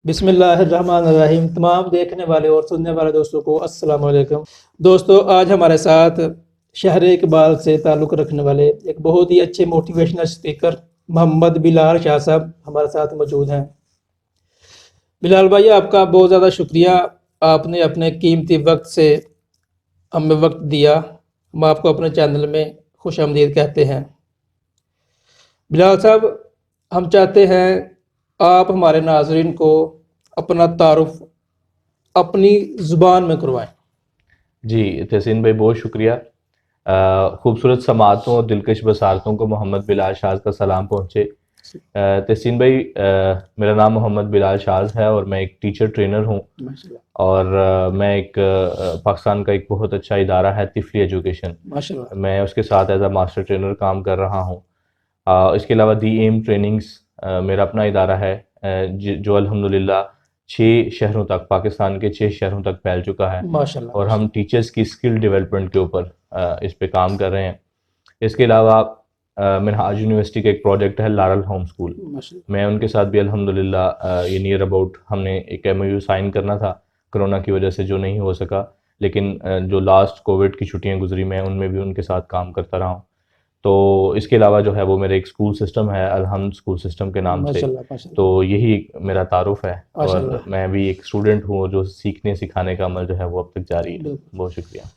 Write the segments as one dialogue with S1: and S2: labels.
S1: बिस्मिल्लाहिर्रहमानिर्रहीम। तमाम देखने वाले और सुनने वाले दोस्तों को अस्सलाम वालेकुम। दोस्तों, आज हमारे साथ शहर इकबाल से ताल्लुक़ रखने वाले एक बहुत ही अच्छे मोटिवेशनल स्पीकर मोहम्मद बिलाल शाह साहब हमारे साथ मौजूद हैं। बिलाल भाई, आपका बहुत ज़्यादा शुक्रिया। आपने अपने कीमती वक्त से हमें वक्त दिया। हम आपको अपने चैनल में खुशामदीद कहते हैं। बिलाल साहब, हम चाहते हैं आप हमारे नाजरीन को अपना तारुफ अपनी ज़ुबान में करवाएं।
S2: जी तहसीन भाई, बहुत शुक्रिया। खूबसूरत समातों और दिलकश बसारतों को मोहम्मद बिलाल शाज़ का सलाम पहुँचे। तहसीन भाई, मेरा नाम मोहम्मद बिलाल शाज़ है और मैं एक टीचर ट्रेनर हूँ। और मैं एक पाकिस्तान का एक बहुत अच्छा इदारा है तिफली एजुकेशन, मैं उसके साथ एज अ मास्टर ट्रेनर काम कर रहा हूँ। इसके अलावा दी एम ट्रेनिंग्स मेरा अपना इदारा है, जो अल्हम्दुलिल्लाह 6 शहरों तक, पाकिस्तान के 6 शहरों तक फैल चुका है।
S1: माशाल्लाह,
S2: और हम टीचर्स की स्किल डेवलपमेंट के ऊपर इस पे काम कर रहे हैं। इसके अलावा मिनहाज यूनिवर्सिटी का एक प्रोजेक्ट है लारल होम स्कूल, मैं उनके साथ भी अल्हम्दुलिल्लाह ये नियर अबाउट हमने एक MOU साइन करना था, कोरोना की वजह से जो नहीं हो सका, लेकिन जो लास्ट कोविड की छुट्टियां गुजरी मैं उनमें भी उनके साथ काम करता रहा हूँ। तो इसके अलावा जो है वो मेरा एक स्कूल सिस्टम है अलहम्द स्कूल सिस्टम के नाम से। तो यही मेरा तारुफ है और मैं भी एक स्टूडेंट हूँ जो सीखने सिखाने का अमल जो है वो अब तक जारी है। बहुत शुक्रिया।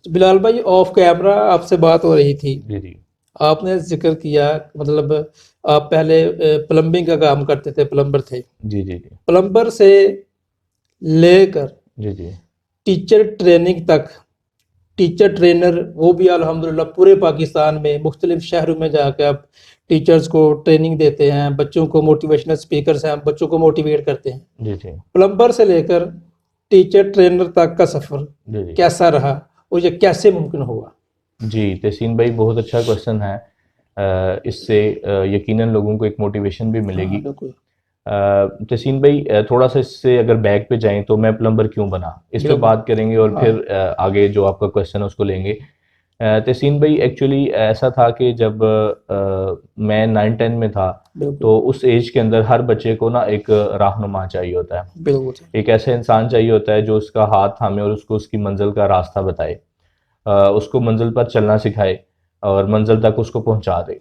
S1: बिलाल भाई, ऑफ कैमरा आपसे बात हो रही थी।
S2: जी जी
S1: आपने जिक्र किया, मतलब आप पहले प्लम्बिंग का काम करते थे, प्लम्बर थे।
S2: जी जी जी
S1: प्लम्बर से लेकर
S2: जी जी
S1: टीचर ट्रेनिंग तक, टीचर ट्रेनर वो भी अल्हम्दुलिल्लाह पूरे पाकिस्तान में मुख्तलिफ शहरों में जाकर आप टीचर्स को ट्रेनिंग देते हैं, बच्चों को मोटिवेशनल स्पीकर हैं, बच्चों को मोटिवेट करते हैं।
S2: जी जी
S1: प्लम्बर से लेकर टीचर ट्रेनर तक का सफ़र
S2: जी जी
S1: कैसा रहा और ये कैसे मुमकिन हुआ?
S2: जी तहसीन भाई, बहुत अच्छा क्वेश्चन है। इससे यकीनन लोगों को एक मोटिवेशन भी मिलेगी।
S1: बिल्कुल।
S2: तहसीन भाई, थोड़ा सा इससे अगर बैक पे जाएं तो मैं प्लम्बर क्यों बना इस पे बात करेंगे और फिर आगे जो आपका क्वेश्चन है उसको लेंगे। तहसीन भाई, एक्चुअली ऐसा था कि जब मैं 9-10 में था तो उस एज के अंदर हर बच्चे को ना एक रहनुमा चाहिए होता है, एक ऐसा इंसान चाहिए होता है जो उसका हाथ थामे और उसको उसकी मंजिल का रास्ता बताए, उसको मंजिल पर चलना सिखाए और मंजिल तक उसको पहुंचा दे।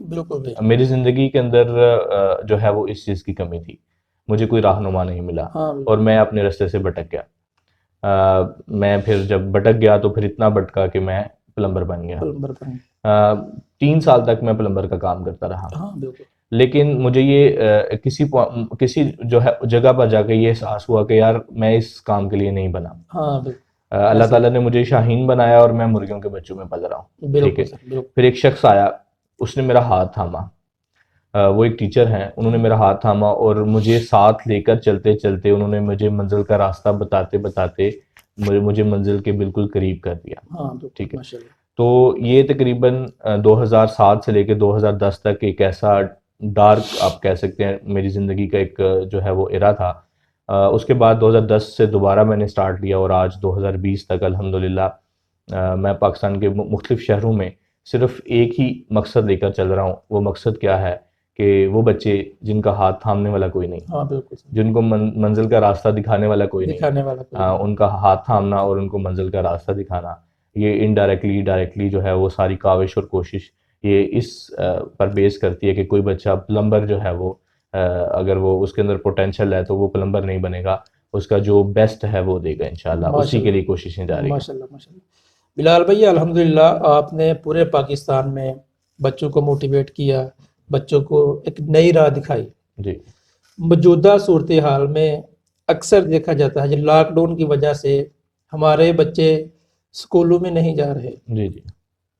S2: मेरी ज़िंदगी के अंदर जो है वो इस चीज़ की कमी थी, मुझे कोई रहनुमा नहीं मिला। और मैं अपने रास्ते से भटक गया। मैं फिर जब भटक गया तो फिर इतना भटका कि मैं प्लम्बर बन गया। 3 साल तक मैं प्लम्बर का काम करता रहा। लेकिन मुझे ये किसी जो है जगह पर जाकर ये एहसास हुआ कि यार मैं इस काम के लिए नहीं बना। अल्लाह ताला ने मुझे शाहीन बनाया और मैं मुर्गियों के बच्चों में पल रहा हूँ, ठीक है। फिर एक शख्स आया, उसने मेरा हाथ थामा। वो एक टीचर हैं, उन्होंने मेरा हाथ थामा और मुझे साथ लेकर चलते चलते उन्होंने मुझे मंजिल का रास्ता बताते बताते मुझे मंजिल के बिल्कुल करीब कर दिया, ठीक है। तो ये तकरीबन 2007 से लेकर 2010 तक एक ऐसा डार्क आप कह सकते हैं मेरी ज़िंदगी का एक जो है वो एरा था। उसके बाद 2010 से दोबारा मैंने स्टार्ट लिया और आज 2020 तक अल्हम्दुलिल्लाह मैं पाकिस्तान के मुख्तलिफ शहरों में सिर्फ एक ही मकसद लेकर चल रहा हूँ। वो मकसद क्या है कि वो बच्चे जिनका हाथ थामने वाला कोई नहीं, जिनको मंजिल का रास्ता दिखाने वाला कोई नहीं, उनका हाथ थामना और उनको मंजिल का रास्ता दिखाना, ये इनडायरेक्टली डायरेक्टली जो है वो सारी काविश और कोशिश ये इस पर बेस करती है कि कोई बच्चा प्लम्बर जो है वो अगर वो उसके अंदर पोटेंशियल है तो वो प्लम्बर नहीं बनेगा, उसका जो बेस्ट है वो देगा इंशाल्लाह। उसी के लिए कोशिशें जारी हैं।
S1: माशाल्लाह। बिलाल भैया, अल्हम्दुलिल्लाह आपने पूरे पाकिस्तान में बच्चों को मोटिवेट किया, बच्चों को एक नई राह दिखाई।
S2: जी
S1: मौजूदा सूरत हाल में अक्सर देखा जाता है, जो लॉकडाउन की वजह से हमारे बच्चे स्कूलों में नहीं जा रहे।
S2: जी जी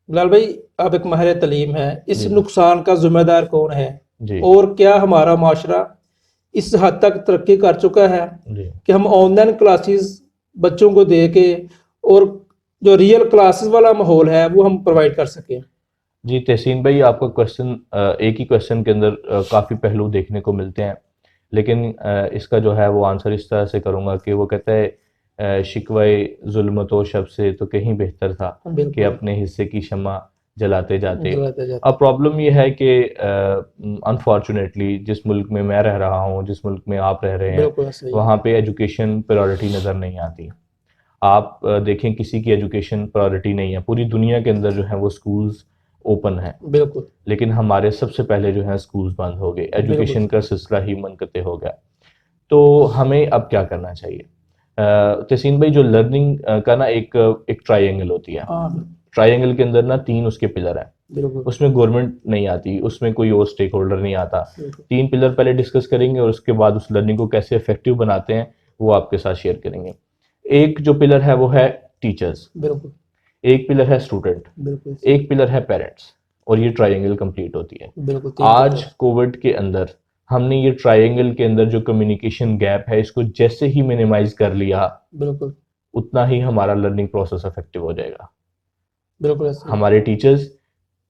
S1: बिलाल भाई, आप एक माहिर तलीम है, इस नुकसान का जिम्मेदार कौन है
S2: जी
S1: और क्या हमारा माशरा इस हद तक तरक्की कर चुका है
S2: जी
S1: कि हम ऑनलाइन क्लासेस बच्चों को दे के और जो रियल क्लासेस वाला माहौल है वो हम प्रोवाइड कर सकें?
S2: जी तहसीन भाई, आपका क्वेश्चन एक ही क्वेश्चन के अंदर काफ़ी पहलू देखने को मिलते हैं, लेकिन इसका जो है वो आंसर इस तरह से करूँगा कि वो कहता है शिकवे जुल्मतो शब से तो कहीं बेहतर था कि अपने हिस्से की शम्मा जलाते जाते।
S1: जलाते जाते।
S2: अब प्रॉब्लम ये है कि अनफॉर्चुनेटली जिस मुल्क में मैं रह रहा हूँ, जिस मुल्क में आप रह रहे हैं,
S1: बिल्कुल सही है।
S2: वहाँ पे एजुकेशन प्रायोरिटी नज़र नहीं आती। आप देखें किसी की एजुकेशन प्रायोरिटी नहीं है, पूरी दुनिया के अंदर जो है वो स्कूल्स ओपन है,
S1: बिल्कुल
S2: लेकिन हमारे सबसे पहले जो है स्कूल्स बंद हो गए,
S1: बिल्कुल
S2: एजुकेशन का सिलसिला ही मुनक़ते हो गया। तो हमें अब क्या करना चाहिए? तहसीन भाई, जो लर्निंग का ना एक ट्रायंगल होती है,
S1: हाँ
S2: ट्रायंगल के अंदर ना 3 उसके पिलर हैं,
S1: बिल्कुल
S2: उसमें गवर्नमेंट नहीं आती, उसमें कोई और स्टेक होल्डर नहीं आता।
S1: बिल्कुल
S2: 3 पिलर पहले डिस्कस करेंगे और उसके बाद उस लर्निंग को कैसे इफेक्टिव बनाते हैं वो आपके साथ शेयर करेंगे। एक जो पिलर है वो है टीचर्स,
S1: बिल्कुल
S2: एक पिलर है स्टूडेंट,
S1: बिल्कुल
S2: एक पिलर है पेरेंट्स, और ये ट्रायंगल कंप्लीट होती है।
S1: बिल्कुल 3
S2: आज
S1: पिलर।
S2: कोविड के अंदर हमने ये ट्रायंगल के अंदर जो कम्युनिकेशन गैप है इसको जैसे ही मिनिमाइज कर लिया,
S1: बिल्कुल
S2: उतना ही हमारा लर्निंग प्रोसेस इफेक्टिव हो जाएगा।
S1: बिल्कुल ऐसे ही।
S2: हमारे टीचर्स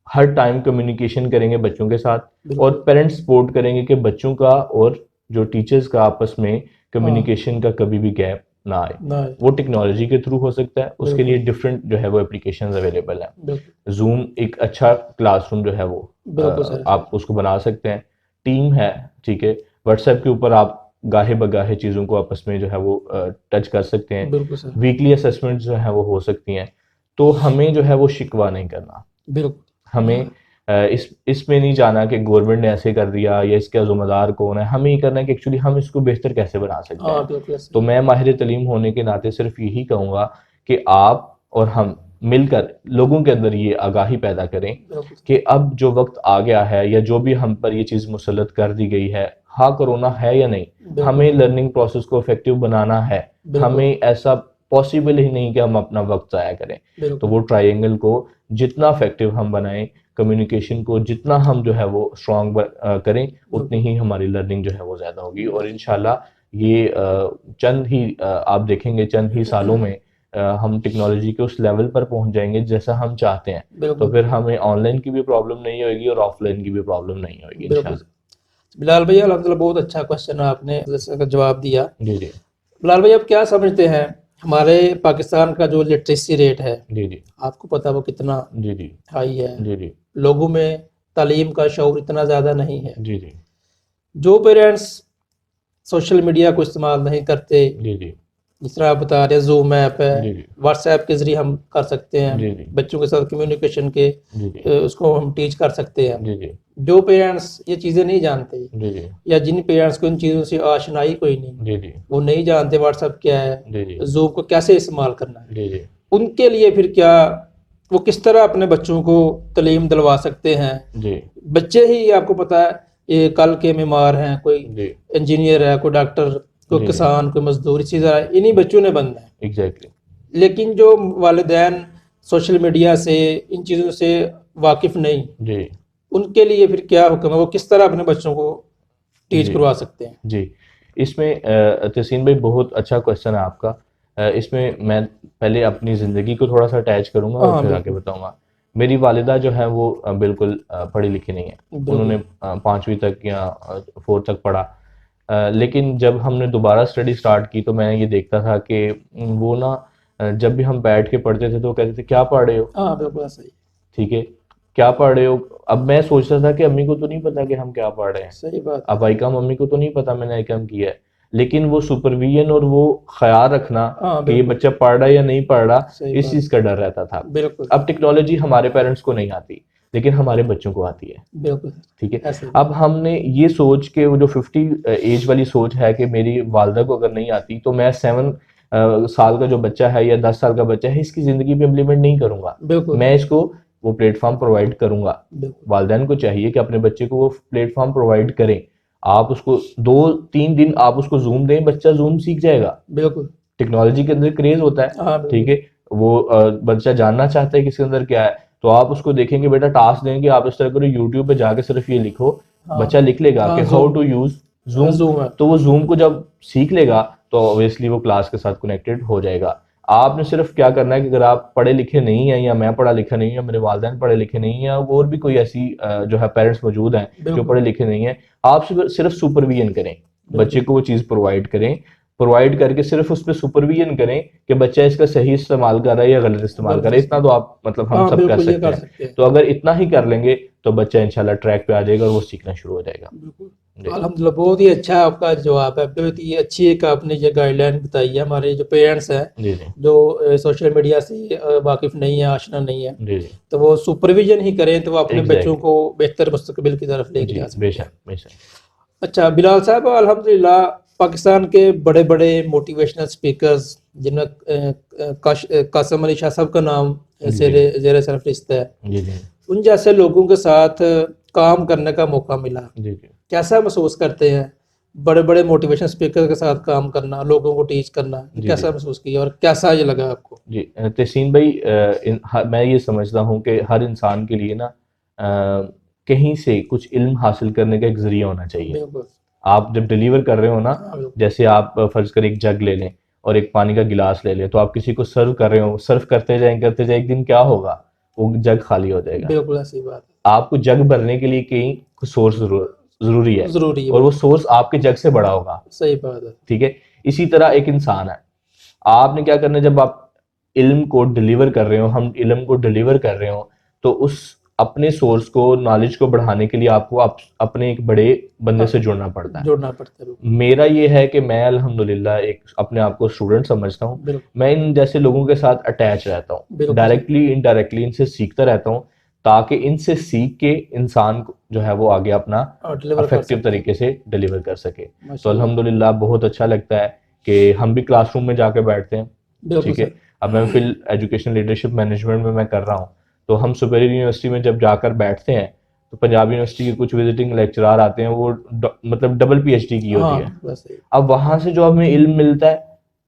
S2: हर टाइम कम्युनिकेशन करेंगे बच्चों के साथ, और
S1: बिल्कुल
S2: पेरेंट्स सपोर्ट करेंगे कि बच्चों का और जो टीचर्स का आपस में
S1: हाँ
S2: कम्युनिकेशन का कभी भी गैप ना आए।
S1: ना है।
S2: वो टेक्नोलॉजी के थ्रू हो सकता है, उसके लिए
S1: बिल्कुल
S2: डिफरेंट जो है वो एप्लीकेशंस अवेलेबल हैं।
S1: बिल्कुल
S2: जूम एक अच्छा क्लासरूम जो है वो
S1: बिल्कुल सर
S2: आप उसको बना सकते हैं। टीम है, ठीक है, व्हाट्सएप के ऊपर आप गाहे बगाहे चीज़ों को आपस में जो है वो टच कर सकते हैं।
S1: बिल्कुल सर
S2: वीकली असेसमेंट जो है वो हो सकती हैं। तो हमें जो है वो शिकवा नहीं करना,
S1: बिल्कुल
S2: हमें इसमें नहीं जाना कि गवर्नमेंट ने ऐसे कर दिया या इसका ज़िम्मेदार कौन है। हमें ये करना है कि एक्चुअली हम इसको बेहतर कैसे बना सकते
S1: हाँ
S2: हैं।
S1: बिल्कुल ऐसे
S2: तो
S1: ही।
S2: मैं माहिर तलीम होने के नाते सिर्फ यही कहूँगा कि आप और हम मिलकर लोगों के अंदर ये आगाही पैदा करें
S1: बिल्कुल
S2: कि अब जो वक्त आ गया है या जो भी हम पर ये चीज़ मुसल्लत कर दी गई है, हाँ कोरोना है या नहीं,
S1: बिल्कुल
S2: हमें लर्निंग प्रोसेस को इफेक्टिव बनाना है।
S1: बिल्कुल
S2: हमें ऐसा पॉसिबल ही नहीं कि हम अपना वक्त ज़ाया करें। तो
S1: बिल्कुल
S2: वो ट्रायंगल को जितना इफेक्टिव हम बनाएं, कम्युनिकेशन को जितना हम जो है वो स्ट्रॉन्ग करें, उतनी ही हमारी लर्निंग जो है वो ज़्यादा होगी। और इंशाल्लाह ये चंद ही आप देखेंगे चंद ही सालों में हम टेक्नोलॉजी के उस लेवल पर पहुंच जाएंगे जैसा हम चाहते हैं। तो
S1: बिल्कुल
S2: फिर हमें ऑनलाइन की भी प्रॉब्लम नहीं होगी और ऑफलाइन की भी प्रॉब्लम नहीं होगी
S1: बिल्कुल।
S2: इंशाल्लाह।
S1: बिलाल भैया अल्हम्दुलिल्लाह बहुत अच्छा क्वेश्चन आपने इसका जवाब दिया।
S2: जी जी
S1: बिलाल भैया आप क्या समझते हैं हमारे पाकिस्तान का जो लिटरेसी रेट है,
S2: जी जी
S1: आपको पता वो कितना
S2: जी जी
S1: हाई है?
S2: जी जी
S1: लोगों में तालीम का शौर इतना ज़्यादा नहीं है।
S2: जी जी
S1: जो पेरेंट्स सोशल मीडिया को इस्तेमाल नहीं करते,
S2: जी जी
S1: जिस तरह आप बता रहे हैं जूम ऐप है,
S2: जी जी
S1: व्हाट्सएप के ज़रिए हम कर सकते हैं
S2: जी जी
S1: बच्चों के साथ कम्युनिकेशन के
S2: जी जी
S1: उसको हम टीच कर सकते हैं।
S2: जी जी
S1: जो पेरेंट्स ये चीज़ें नहीं जानते
S2: जी जी
S1: या जिन पेरेंट्स को इन चीज़ों से आशनाई कोई नहीं,
S2: जी जी
S1: वो नहीं जानते व्हाट्सएप क्या है,
S2: जी जी
S1: जूम को कैसे इस्तेमाल करना है,
S2: जी जी
S1: उनके लिए फिर क्या वो किस तरह अपने बच्चों को तालीम दिलवा सकते हैं?
S2: जी
S1: बच्चे ही आपको पता है ये कल के बीमार हैं, कोई
S2: जी
S1: इंजीनियर है, कोई डॉक्टर, कोई
S2: जी
S1: किसान, कोई मजदूर, इसी तरह इन्हीं बच्चों ने बनना है।
S2: एग्जैक्टली
S1: लेकिन जो वालिदैन सोशल मीडिया से इन चीज़ों से वाकिफ़ नहीं,
S2: जी
S1: उनके लिए फिर क्या हुक्म है? वो किस तरह अपने बच्चों को टीच
S2: जी
S1: करवा सकते हैं?
S2: जी इसमें तहसीन भाई बहुत अच्छा क्वेश्चन है आपका। इसमें मैं पहले अपनी ज़िंदगी को थोड़ा सा अटैच करूंगा और
S1: हाँ
S2: फिर आगे
S1: बिल्कुल
S2: बताऊंगा। मेरी वालिदा जो है वो बिल्कुल पढ़ी लिखी नहीं है। उन्होंने
S1: बिल्कुल
S2: 5वीं तक या 4 तक पढ़ा। लेकिन जब हमने दोबारा स्टडी स्टार्ट की तो मैं ये देखता था कि वो ना जब भी हम बैठ के पढ़ते थे तो वो कहते थे क्या पढ़ रहे हो,
S1: हाँ बिल्कुल ऐसा ही।
S2: ठीक है, क्या पढ़ रहे हो। अब मैं सोचता था कि अम्मी को तो नहीं पता कि हम क्या पढ़ रहे हैं,
S1: सही बात है।
S2: अब आई कम मम्मी को तो नहीं पता मैंने आई कम किया है। लेकिन वो सुपरविजन और वो ख्याल रखना
S1: हाँ
S2: कि ये
S1: बिल्कुल
S2: बच्चा पढ़ रहा है या नहीं पढ़ रहा,
S1: सही
S2: इस
S1: बात।
S2: चीज़ का डर रहता था।
S1: बिल्कुल
S2: अब टेक्नोलॉजी हमारे पेरेंट्स को नहीं आती, लेकिन हमारे बच्चों को आती है,
S1: बिल्कुल
S2: ठीक है।
S1: ऐसे ही।
S2: अब हमने ये सोच के वो जो 50 एज वाली सोच है कि मेरी वालदा को अगर नहीं आती तो मैं 7 साल का जो बच्चा है या 10 साल का बच्चा है इसकी ज़िंदगी पे इम्प्लीमेंट नहीं करूंगा,
S1: बिल्कुल
S2: मैं इसको वो प्लेटफॉर्म प्रोवाइड करूंगा।
S1: बिल्कुल
S2: वालिदैन को चाहिए कि अपने बच्चे को वो प्लेटफॉर्म प्रोवाइड करें। आप उसको 2-3 दिन आप उसको जूम दें, बच्चा जूम सीख जाएगा।
S1: बिल्कुल
S2: टेक्नोलॉजी के अंदर क्रेज होता है,
S1: हाँ
S2: ठीक
S1: बिल्कुल
S2: है। वो बच्चा जानना चाहता है कि इसके अंदर क्या है, तो आप उसको देखेंगे बेटा टास्क देंगे आप इस तरह करो यूट्यूब पे जाके सिर्फ ये लिखो,
S1: हाँ
S2: बच्चा लिख लेगा
S1: हाँ
S2: कि how
S1: zoom
S2: to use Zoom.
S1: Zoom है
S2: तो वो जूम को जब सीख लेगा तो ऑब्वियसली वो क्लास के साथ कनेक्टेड हो जाएगा। आपने सिर्फ क्या करना है कि अगर आप पढ़े लिखे नहीं हैं या मैं पढ़ा लिखा नहीं हूं या मेरे वालिदैन पढ़े लिखे नहीं हैं या और भी कोई ऐसी जो है पेरेंट्स मौजूद हैं जो
S1: बिल्कुल
S2: पढ़े लिखे नहीं हैं, आप सिर्फ सुपरविजन करें, बच्चे
S1: बिल्कुल
S2: को वो चीज़ प्रोवाइड करें। प्रोवाइड करके सिर्फ उस पर सुपरविजन करें कि बच्चा इसका सही इस्तेमाल कर रहा है या गलत इस्तेमाल कर रहा है, इतना तो आप मतलब हम
S1: हाँ
S2: सब कर
S1: बिल्कुल, ये
S2: सकते
S1: कर
S2: हैं।
S1: सकते हैं।
S2: तो अगर इतना ही कर लेंगे तो बच्चा इंशाल्लाह ट्रैक पे आ जाएगा और वो सीखना शुरू हो जाएगा।
S1: बिल्कुल,
S2: जी
S1: अल्हम्दुलिल्लाह बहुत ही अच्छा आपका जवाब है, बहुत ही अच्छी एक आपने ये गाइडलाइन बताई है हमारे जो पेरेंट्स हैं,
S2: जी जी
S1: जो सोशल मीडिया से वाकिफ नहीं है, आशना नहीं है,
S2: जी जी
S1: तो वो सुपरविजन ही करें तो वो अपने बच्चों
S2: एग्जैक्टली
S1: को बेहतर मुस्तकबिल की तरफ लेके
S2: जी
S1: जा सकते हैं।
S2: बेशक बेशक।
S1: अच्छा बिलाल साहब, अल्हम्दुलिल्लाह पाकिस्तान के बड़े बड़े मोटिवेशनल स्पीकर्स जिनमें कासिम अली शाह साहब का नाम
S2: जी
S1: जेर
S2: जी
S1: जेर सरफहरिस्त है,
S2: जी जी
S1: उन जैसे लोगों के साथ काम करने का मौका मिला,
S2: जी जी
S1: कैसा महसूस करते हैं? बड़े बड़े मोटिवेशन स्पीकर के साथ काम करना, लोगों को टीच करना, ये
S2: जी
S1: कैसा
S2: जी
S1: महसूस किया और कैसा ये लगा आपको?
S2: जी तहसीन भाई, मैं ये समझता हूँ कि हर इंसान के लिए ना कहीं से कुछ इल्म हासिल करने का एक जरिया होना चाहिए।
S1: बिल्कुल।
S2: आप जब डिलीवर कर रहे हो ना,
S1: हाँ बिल्कुल।
S2: जैसे आप फर्ज कर एक जग ले लें और एक पानी का गिलास ले लें, तो आप किसी को सर्व कर रहे हो, सर्व करते जाए एक दिन क्या होगा, वो जग खाली हो जाएगा।
S1: बिल्कुल ऐसी बात
S2: आपको जग भरने के लिए कहीं कुछ सोर्स जरूरी
S1: है,
S2: है,
S1: जरूरी है,
S2: और वो सोर्स आपके जग से बड़ा होगा।
S1: सही बात है।
S2: ठीक है, इसी तरह एक इंसान है, आपने क्या करना है, जब आप इल्म को डिलीवर कर रहे हो, हम इल्म को डिलीवर कर रहे हो, तो उस अपने सोर्स को, नॉलेज को बढ़ाने के लिए आपको अपने एक बड़े बंदे से जुड़ना पड़ता है।
S1: जोड़ना पड़ता है, बिल्कुल।
S2: मेरा ये है कि मैं अल्हम्दुलिल्लाह एक अपने आप को स्टूडेंट समझता हूँ।
S1: बिल्कुल
S2: मैं इन जैसे लोगों के साथ अटैच रहता हूँ,
S1: बिल्कुल
S2: डायरेक्टली इनडायरेक्टली इनसे सीखता रहता हूँ, ताकि इनसे सीख के इंसान जो है वो आगे अपना
S1: डिलीवर कर
S2: इफेक्टिव
S1: सकते हैं,
S2: तरीके से डिलीवर कर सके। तो
S1: माशाल्लाह।
S2: अल्हम्दुलिल्लाह बहुत अच्छा लगता है कि हम भी क्लासरूम में जाके बैठते हैं।
S1: बिल्कुल
S2: ठीक है,
S1: सर।
S2: अब मैं फिर एजुकेशन लीडरशिप मैनेजमेंट में मैं कर रहा हूँ, तो हम सुपेरियर यूनिवर्सिटी में जब जाकर बैठते हैं तो पंजाब यूनिवर्सिटी के कुछ विजिटिंग लेक्चरार आते हैं, वो मतलब डबल पीएचडी की होती
S1: हाँ
S2: है।
S1: वैसे ही।
S2: अब वहां से जो हमें इल्म मिलता है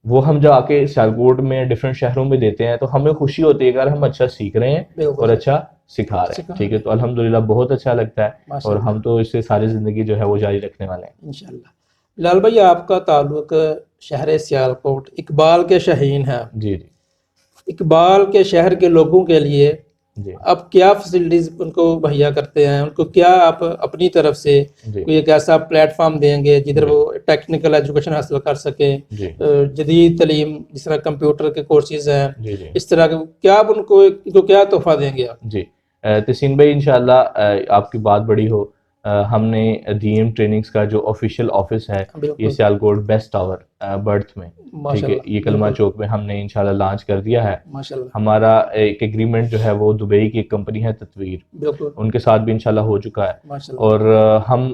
S2: वो हम जब आके सियालकोट में डिफरेंट शहरों में देते हैं, तो हमें खुशी होती है कि यार हम अच्छा सीख रहे हैं
S1: बिल्कुल
S2: और
S1: सर।
S2: अच्छा सिखा रहे हैं।
S1: सिखा
S2: ठीक
S1: रहे
S2: है, तो अल्हम्दुलिल्लाह बहुत अच्छा लगता है, और
S1: माशाल्लाह,
S2: हम तो इससे सारी जिंदगी जो है वो जारी रखने वाले हैं।
S1: इंशाल्लाह। बिलाल भाई, आपका ताल्लुक शहर सियालकोट इकबाल के शहीन है।
S2: जी जी
S1: इकबाल के शहर के लोगों के लिए
S2: जी
S1: आप क्या फैसिलिटीज उनको मुहैया करते हैं? उनको क्या आप अपनी तरफ से
S2: जी
S1: कोई एक ऐसा प्लेटफॉर्म देंगे जिधर
S2: जी
S1: वो टेक्निकल एजुकेशन हासिल कर सकें,
S2: जी
S1: जदीद तलीम जिस तरह कंप्यूटर के कोर्सेज हैं,
S2: जी जी
S1: इस तरह के क्या आप उनको क्या तोहफा देंगे आप?
S2: जी तहसीन भाई, इंशाल्लाह आपकी बात बड़ी हो। हमने डीएम ट्रेनिंग्स का जो ऑफिशियल ऑफिस है, ये
S1: बिल्कुल
S2: सियालकोट बेस्ट टावर बर्थ में, ठीक है,
S1: माशाल्लाह,
S2: ये कलमा
S1: बिल्कुल
S2: चौक में हमने इंशाल्लाह लॉन्च कर दिया है।
S1: माशाल्लाह,
S2: हमारा एक एग्रीमेंट जो है वो दुबई की एक कंपनी है तत्वीर,
S1: बिल्कुल
S2: उनके साथ भी इंशाल्लाह हो चुका है।
S1: माशाल्लाह,
S2: और हम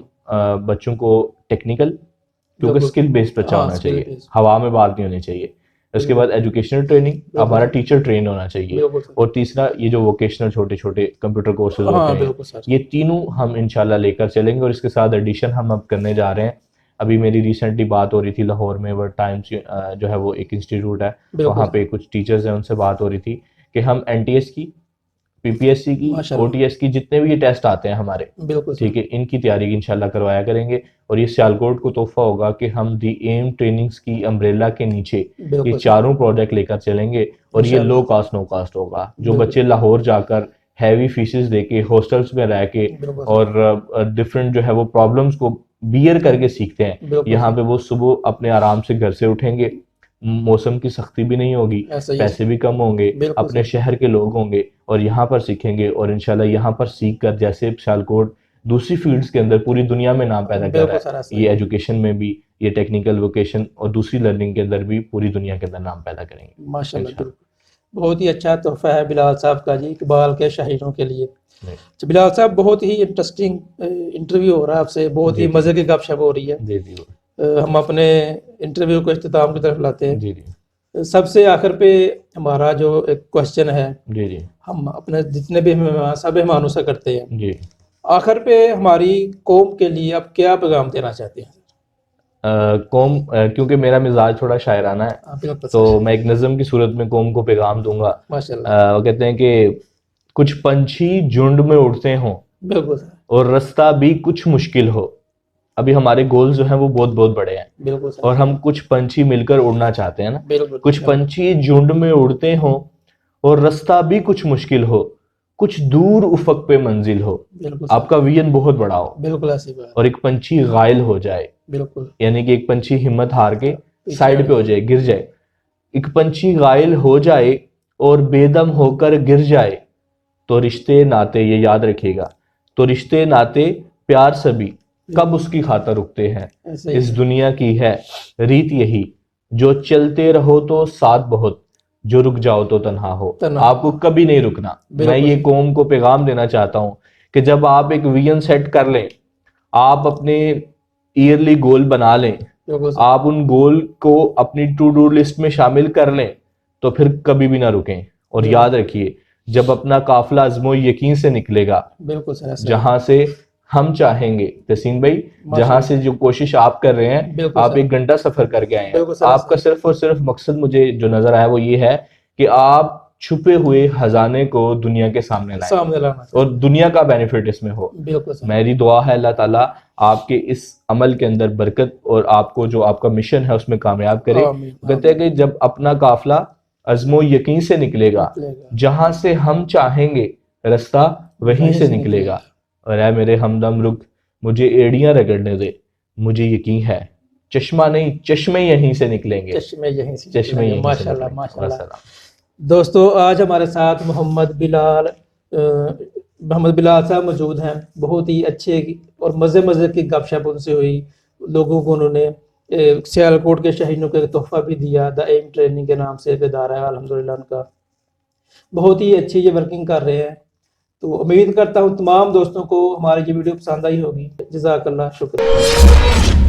S2: बच्चों को टेक्निकल, क्योंकि
S1: बिल्कुल।
S2: स्किल बेस्ड बच्चा
S1: हाँ
S2: होना
S1: स्किल
S2: चाहिए,
S1: बेस्ड,
S2: हवा में बात नहीं होनी चाहिए। उसके बाद एजुकेशनल ट्रेनिंग, हमारा टीचर ट्रेन होना चाहिए।
S1: बिल्कुल सर।
S2: और तीसरा ये जो वोकेशनल छोटे छोटे कंप्यूटर कोर्सेज होते
S1: हाँ
S2: हैं,
S1: बिल्कुल सर।
S2: ये तीनों हम इंशाल्लाह लेकर चलेंगे। और इसके साथ एडिशन हम अब करने जा रहे हैं। अभी मेरी रिसेंटली बात हो रही थी लाहौर में, वर्ड टाइम्स जो है वो एक इंस्टीट्यूट है,
S1: बिल्कुल
S2: वहाँ
S1: सर।
S2: पे कुछ टीचर्स हैं, उनसे बात हो रही थी कि हम एनटीएस की, पीपीएससी की,
S1: माशाल्लाह,
S2: ओटीएस की, जितने भी ये टेस्ट आते हैं हमारे,
S1: बिल्कुल सर।
S2: ठीक है, इनकी तैयारी इंशाल्लाह करवाया करेंगे। और ये सियालकोट को तोहफा होगा कि हम दी एम ट्रेनिंग्स की अम्ब्रेला के नीचे ये
S1: बिल्कुल सर।
S2: चारों प्रोजेक्ट लेकर चलेंगे। और ये लो
S1: इंशाल्लाह,
S2: कॉस्ट नो कॉस्ट होगा। जो
S1: बिल्कुल
S2: बच्चे लाहौर जाकर हैवी फीसेस देके हॉस्टल्स में रह के
S1: बिल्कुल सर।
S2: और डिफरेंट जो है वो प्रॉब्लम्स को बियर करके सीखते हैं,
S1: बिल्कुल
S2: यहाँ
S1: सर।
S2: पे वो सुबह अपने आराम से घर से उठेंगे, मौसम की सख्ती भी नहीं होगी,
S1: ऐसा ही है
S2: पैसे
S1: सर।
S2: भी कम होंगे,
S1: बिल्कुल
S2: अपने
S1: सर।
S2: शहर के लोग होंगे और यहाँ पर सीखेंगे। और इंशाल्लाह यहाँ पर सीख कर, जैसे सियालकोट दूसरी फील्ड्स के अंदर पूरी दुनिया में नाम पैदा कर रहा
S1: बिल्कुल सर,
S2: है,
S1: ऐसा
S2: ये
S1: ही है।
S2: एजुकेशन में भी, ये टेक्निकल वोकेशन और दूसरी लर्निंग के अंदर भी पूरी दुनिया के अंदर नाम पैदा करेंगे
S1: माशाल्लाह,
S2: इंशाल्लाह।
S1: बिल्कुल बहुत ही अच्छा तोहफा है बिलाल साहब का जी, इकबाल के शाहीनों के लिए।
S2: जी
S1: तो बिलाल साहब, बहुत ही इंटरेस्टिंग इंटरव्यू हो रहा है आपसे, बहुत ही
S2: जी
S1: मज़े की गपशप हो रही है।
S2: जी जी
S1: हम अपने इंटरव्यू को इख्तिताम की तरफ लाते हैं।
S2: जी जी
S1: सबसे आखिर पे हमारा जो एक क्वेश्चन है,
S2: जी जी
S1: हम अपने जितने भी मेहमान सब मेहमानों से करते हैं,
S2: जी
S1: आखिर पे हमारी कौम के लिए आप क्या पैगाम देना चाहते हैं?
S2: कौम, क्योंकि मेरा मिजाज थोड़ा शायराना है,
S1: आप बिल्कुल
S2: तो
S1: सर।
S2: मैं एक नज़म की सूरत में कौम को पैगाम दूंगा।
S1: माशाल्लाह,
S2: वो कहते हैं कि कुछ पंछी झुंड में उड़ते हों
S1: बिल्कुल सर।
S2: और रास्ता भी कुछ मुश्किल हो। अभी हमारे गोल्स जो हैं वो बहुत बहुत बड़े हैं,
S1: बिल्कुल सर।
S2: और हम कुछ पंछी मिलकर उड़ना चाहते हैं ना।
S1: बिल्कुल
S2: कुछ पंछी झुंड में उड़ते हों और रास्ता भी कुछ मुश्किल हो, कुछ दूर उफक पे मंजिल हो।
S1: बिल्कुल सर।
S2: आपका विजन बहुत बड़ा हो
S1: बिल्कुल ऐसी बात।
S2: और एक पंछी घायल हो जाए,
S1: बिल्कुल
S2: यानी कि एक पंछी हिम्मत हार के साइड पे हो जाए, गिर जाए। एक पंछी घायल हो जाए और बेदम होकर गिर जाए तो रिश्ते नाते, ये याद रखिएगा, तो रिश्ते नाते प्यार सभी कब उसकी खातर रुकते हैं।
S1: ऐसे ही
S2: इस दुनिया की है रीत यही, जो चलते रहो तो साथ बहुत, जो रुक जाओ तो तन्हा हो।
S1: तन्हा।
S2: आपको कभी नहीं रुकना। मैं ये कौम को पैगाम देना चाहता हूं कि जब आप एक विजन सेट कर लें, आप अपने ईयरली गोल बना लें,
S1: बिल्कुल सही,
S2: आप उन गोल को अपनी टू डू लिस्ट में शामिल कर लें, तो फिर कभी भी ना रुकें। और याद रखिए, जब अपना काफिला अज़्मो यकीन से निकलेगा,
S1: बिल्कुल सही, ऐसे ही।
S2: जहां से हम चाहेंगे, तहसीन भाई, जहां से जो कोशिश आप कर रहे हैं,
S1: बिल्कुल
S2: आप
S1: सही,
S2: 1 घंटा सफर करके आए हैं,
S1: बिल्कुल सही,
S2: आपका सिर्फ और सिर्फ मकसद मुझे जो नजर आया वो ये है कि आप छुपे हुए खजाने को दुनिया के सामने लाएं
S1: सामने लाना,
S2: और दुनिया का बेनिफिट इसमें हो।
S1: बिल्कुल सही।
S2: मेरी दुआ है अल्लाह ताला आपके इस अमल के अंदर बरकत और आपको जो आपका मिशन है उसमें कामयाब करे।
S1: आमीन,
S2: कहते हैं कि जब अपना काफिला अज़्मो यकीन से निकलेगा,
S1: निकलेगा।
S2: जहां से हम चाहेंगे रास्ता वहीं से निकलेगा। और ऐ मेरे हमदम रुक, मुझे एड़ियां रगड़ने दे, मुझे यकीन है चश्मा नहीं चश्मे यहीं से निकलेंगे,
S1: चश्मे यहीं से
S2: चश्मे
S1: निकलेंगे।
S2: यहीं से
S1: माशाल्लाह,
S2: निकलेंगे।
S1: माशाल्लाह।
S2: वस्सलाम।
S1: दोस्तों, आज हमारे साथ मोहम्मद बिलाल साहब मौजूद हैं। बहुत ही अच्छे और मज़े की गपशप उनसे हुई। लोगों को उन्होंने सियालकोट के शहीदों को एक तोहफा भी दिया। द एम ट्रेनिंग के नाम से एक इदारा है, अल्हम्दुलिल्लाह उनका बहुत ही अच्छी ये वर्किंग कर रहे हैं। तो उम्मीद करता हूँ तमाम दोस्तों को हमारी ये वीडियो पसंद आई होगी। जज़ाकल्लाह, शुक्रिया।